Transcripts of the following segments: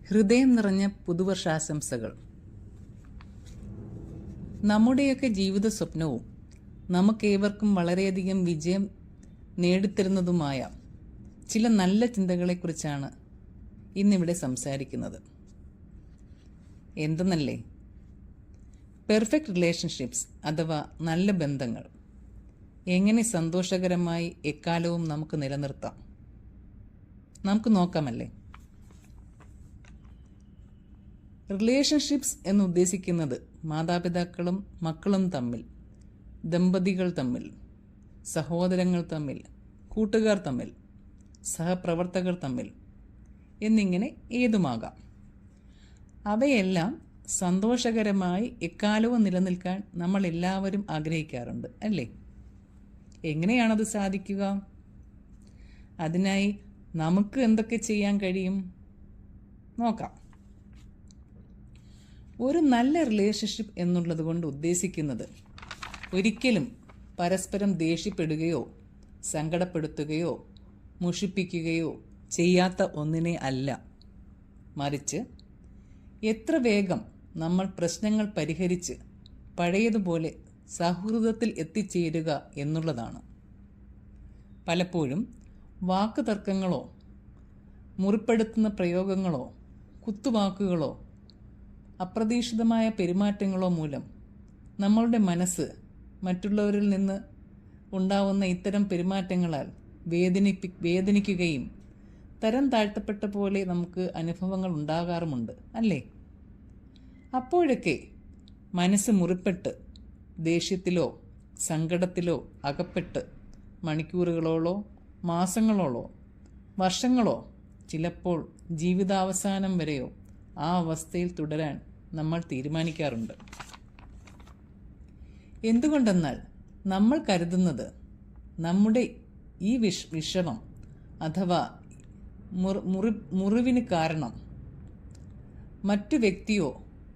ഹൃദയം നിറഞ്ഞ പുതുവർഷാശംസകൾ. നമ്മുടെയൊക്കെ ജീവിത സ്വപ്നവും നമുക്കേവർക്കും വളരെയധികം വിജയം നേടിത്തരുന്നതുമായ ചില നല്ല ചിന്തകളെക്കുറിച്ചാണ് ഇന്നിവിടെ സംസാരിക്കുന്നത്. എന്തെന്നല്ലേ, പെർഫെക്റ്റ് റിലേഷൻഷിപ്സ് അഥവാ നല്ല ബന്ധങ്ങൾ എങ്ങനെ സന്തോഷകരമായി എക്കാലവും നമുക്ക് നിലനിർത്താം, നമുക്ക് നോക്കാമല്ലേ. റിലേഷൻഷിപ്സ് എന്ന് ഉദ്ദേശിക്കുന്നത് മാതാപിതാക്കളും മക്കളും തമ്മിൽ, ദമ്പതികൾ തമ്മിൽ, സഹോദരങ്ങൾ തമ്മിൽ, കൂട്ടുകാർ തമ്മിൽ, സഹപ്രവർത്തകർ തമ്മിൽ എന്നിങ്ങനെ ഏതുമാകാം. അവയെല്ലാം സന്തോഷകരമായി എക്കാലവും നിലനിൽക്കാൻ നമ്മൾ എല്ലാവരും ആഗ്രഹിക്കാറുണ്ട്, അല്ലേ? എങ്ങനെയാണത് സാധിക്കുക? അതിനായി നമുക്ക് എന്തൊക്കെ ചെയ്യാൻ കഴിയും നോക്കാം. ഒരു നല്ല റിലേഷൻഷിപ്പ് എന്നുള്ളത് കൊണ്ട് ഉദ്ദേശിക്കുന്നത് ഒരിക്കലും പരസ്പരം ദേഷ്യപ്പെടുകയോ സങ്കടപ്പെടുത്തുകയോ മുഷിപ്പിക്കുകയോ ചെയ്യാത്ത ഒന്നിനെ അല്ല, മറിച്ച് എത്ര വേഗം നമ്മൾ പ്രശ്നങ്ങൾ പരിഹരിച്ച് പഴയതുപോലെ സൗഹൃദത്തിൽ എത്തിച്ചേരുക എന്നുള്ളതാണ്. പലപ്പോഴും വാക്ക് തർക്കങ്ങളോ മുറിപ്പെടുത്തുന്ന പ്രയോഗങ്ങളോ കുത്തുവാക്കുകളോ അപ്രതീക്ഷിതമായ പെരുമാറ്റങ്ങളോ മൂലം നമ്മളുടെ മനസ്സ് മറ്റുള്ളവരിൽ നിന്ന് ഉണ്ടാവുന്ന ഇത്തരം പെരുമാറ്റങ്ങളാൽ വേദനിക്കുകയും തരം താഴ്ത്തപ്പെട്ട പോലെ നമുക്ക് അനുഭവങ്ങൾ ഉണ്ടാകാറുമുണ്ട്, അല്ലേ? അപ്പോഴൊക്കെ മനസ്സ് മുറിപ്പെട്ട് ദേഷ്യത്തിലോ സങ്കടത്തിലോ അകപ്പെട്ട് മണിക്കൂറുകളോളോ മാസങ്ങളോളോ വർഷങ്ങളോ ചിലപ്പോൾ ജീവിതാവസാനം വരെയോ ആ അവസ്ഥയിൽ തുടരാൻ നമ്മൾ തീരുമാനിക്കാറുണ്ട്. എന്തുകൊണ്ടെന്നാൽ നമ്മൾ കരുതുന്നത് നമ്മുടെ ഈ വിഷമം അഥവാ മുറിവിന് കാരണം മറ്റു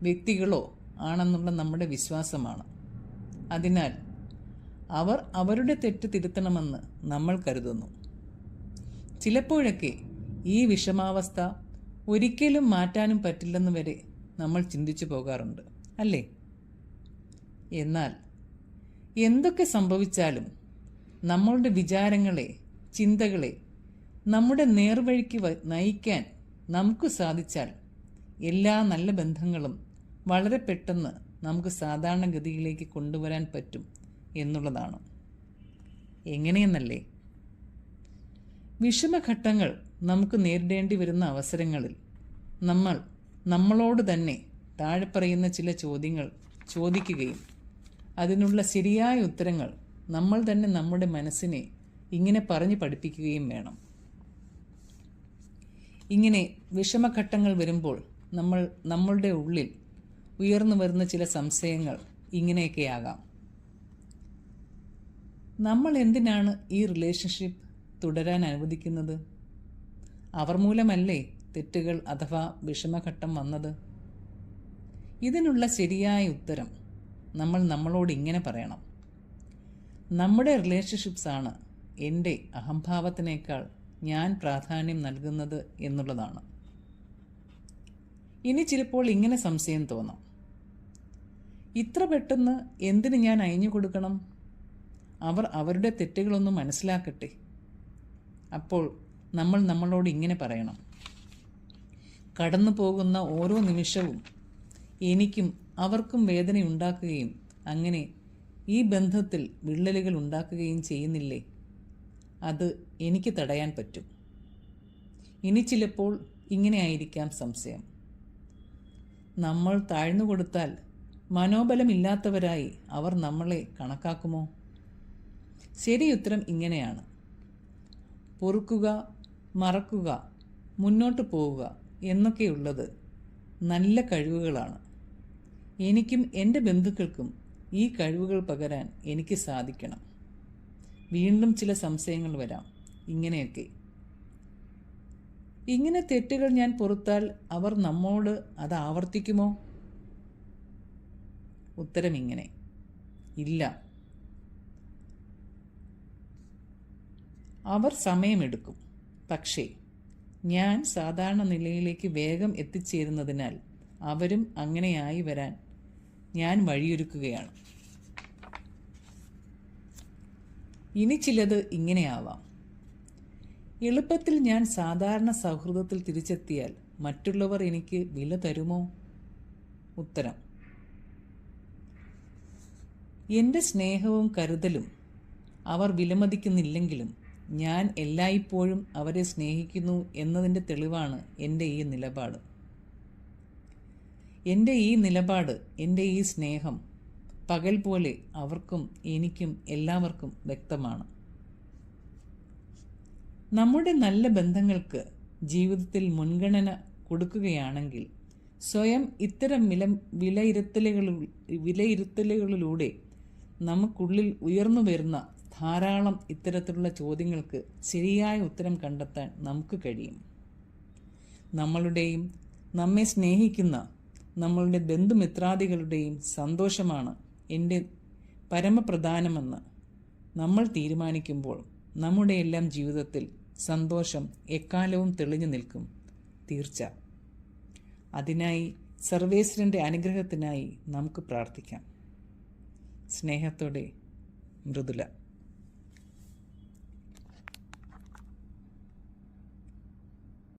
വ്യക്തികളോ ആണെന്നുള്ള നമ്മുടെ വിശ്വാസമാണ്. അതിനാൽ അവർ അവരുടെ തെറ്റ് തിരുത്തണമെന്ന് നമ്മൾ കരുതുന്നു. ചിലപ്പോഴൊക്കെ ഈ വിഷമാവസ്ഥ ഒരിക്കലും മാറ്റാനും പറ്റില്ലെന്ന് വരെ നമ്മൾ ചിന്തിച്ചു പോകാറുണ്ട്, അല്ലേ? എന്നാൽ എന്തൊക്കെ സംഭവിച്ചാലും നമ്മളുടെ വിചാരങ്ങളെ, ചിന്തകളെ നമ്മുടെ നേർവഴിക്ക് നയിക്കാൻ നമുക്ക് സാധിച്ചാൽ എല്ലാ നല്ല ബന്ധങ്ങളും വളരെ പെട്ടെന്ന് നമുക്ക് സാധാരണഗതിയിലേക്ക് കൊണ്ടുവരാൻ പറ്റും എന്നുള്ളതാണ്. എങ്ങനെയെന്നല്ലേ, വിഷമഘട്ടങ്ങൾ നമുക്ക് നേരിടേണ്ടി വരുന്ന അവസരങ്ങളിൽ നമ്മൾ നമ്മളോട് തന്നെ താഴെ പറയുന്ന ചില ചോദ്യങ്ങൾ ചോദിക്കുകയും അതിനുള്ള ശരിയായ ഉത്തരങ്ങൾ നമ്മൾ തന്നെ നമ്മുടെ മനസ്സിനെ ഇങ്ങനെ പറഞ്ഞു പഠിപ്പിക്കുകയും വേണം. ഇങ്ങനെ വിഷമഘട്ടങ്ങൾ വരുമ്പോൾ നമ്മളുടെ ഉള്ളിൽ ഉയർന്നു വരുന്ന ചില സംശയങ്ങൾ ഇങ്ങനെയൊക്കെയാകാം. നമ്മൾ എന്തിനാണ് ഈ റിലേഷൻഷിപ്പ് തുടരാൻ അനുവദിക്കുന്നത്? അവർ മൂലമല്ലേ തെറ്റുകൾ അഥവാ വിഷമഘട്ടം വന്നത്? ഇതിനുള്ള ശരിയായ ഉത്തരം നമ്മൾ നമ്മളോട് ഇങ്ങനെ പറയണം: നമ്മുടെ റിലേഷൻഷിപ്സാണ് എൻ്റെ അഹംഭാവത്തിനേക്കാൾ ഞാൻ പ്രാധാന്യം നൽകുന്നത് എന്നുള്ളതാണ്. ഇനി ചിലപ്പോൾ ഇങ്ങനെ സംശയം തോന്നാം: ഇത്ര പെട്ടെന്ന് എന്തിന് ഞാൻ അയഞ്ഞു കൊടുക്കണം? അവർ അവരുടെ തെറ്റുകളൊന്നും മനസ്സിലാക്കട്ടെ. അപ്പോൾ നമ്മൾ നമ്മളോട് ഇങ്ങനെ പറയണം: കടന്നു പോകുന്ന ഓരോ നിമിഷവും എനിക്കും അവർക്കും വേദനയുണ്ടാക്കുകയും അങ്ങനെ ഈ ബന്ധത്തിൽ വിള്ളലുകൾ ഉണ്ടാക്കുകയും ചെയ്യുന്നില്ലേ? അത് എനിക്ക് തടയാൻ പറ്റും. ഇനി ചിലപ്പോൾ ഇങ്ങനെ ആയിരിക്കാം സംശയം: നമ്മൾ താഴ്ന്നു കൊടുത്താൽ മനോബലമില്ലാത്തവരായി അവർ നമ്മളെ കണക്കാക്കുമോ? ശരിയുത്തരം ഇങ്ങനെയാണ്: പൊറുക്കുക, മറക്കുക, മുന്നോട്ട് പോവുക എന്നൊക്കെയുള്ളത് നല്ല കഴിവുകളാണ്. എനിക്കും എൻ്റെ ബന്ധുക്കൾക്കും ഈ കഴിവുകൾ പകരാൻ എനിക്ക് സാധിക്കണം. വീണ്ടും ചില സംശയങ്ങൾ വരാം. ഇങ്ങനെയൊക്കെ: ഇങ്ങനെ തെറ്റുകൾ ഞാൻ പൊറുത്താൽ അവർ നമ്മോട് അത് ആവർത്തിക്കുമോ? ഉത്തരം ഇങ്ങനെ: ഇല്ല. അവർ സമയമെടുക്കും. പക്ഷേ ഞാൻ സാധാരണ നിലയിലേക്ക് വേഗം എത്തിച്ചേരുന്നതിനാൽ അവരും അങ്ങനെയായി വരാൻ ഞാൻ വഴിയൊരുക്കുകയാണ്. ഇനി ചിലത് ഇങ്ങനെയാവാം. എളുപ്പത്തിൽ ഞാൻ സാധാരണ സൗഹൃദത്തിൽ തിരിച്ചെത്തിയാൽ മറ്റുള്ളവർ എനിക്ക് വില തരുമോ? ഉത്തരം: എൻ്റെ സ്നേഹവും കരുതലും അവർ വിലമതിക്കുന്നില്ലെങ്കിലും ഞാൻ എല്ലായ്പ്പോഴും അവരെ സ്നേഹിക്കുന്നു എന്നതിൻ്റെ തെളിവാണ് എൻ്റെ ഈ നിലപാട്. എൻ്റെ ഈ നിലപാട്, എൻ്റെ ഈ സ്നേഹം പകൽ പോലെ അവർക്കും എനിക്കും എല്ലാവർക്കും വ്യക്തമാണ്. നമ്മുടെ നല്ല ബന്ധങ്ങൾക്ക് ജീവിതത്തിൽ മുൻഗണന കൊടുക്കുകയാണെങ്കിൽ സ്വയം ഇത്തരം വിലയിരുത്തലുകളിലൂടെ നമുക്കുള്ളിൽ ഉയർന്നു വരുന്ന ധാരാളം ഇത്തരത്തിലുള്ള ചോദ്യങ്ങൾക്ക് ശരിയായ ഉത്തരം കണ്ടെത്താൻ നമുക്ക് കഴിയും. നമ്മളുടെയും നമ്മെ സ്നേഹിക്കുന്ന നമ്മളുടെ ബന്ധുമിത്രാദികളുടെയും സന്തോഷമാണ് എൻ്റെ പരമപ്രധാനമെന്ന് നമ്മൾ തീരുമാനിക്കുമ്പോൾ നമ്മുടെ എല്ലാം ജീവിതത്തിൽ സന്തോഷം എക്കാലവും തെളിഞ്ഞു നിൽക്കും. തീർച്ച. അതിനായി സർവേശ്വരൻ്റെ അനുഗ്രഹത്തിനായി നമുക്ക് പ്രാർത്ഥിക്കാം. സ്നേഹത്തോടെ, മൃദുല.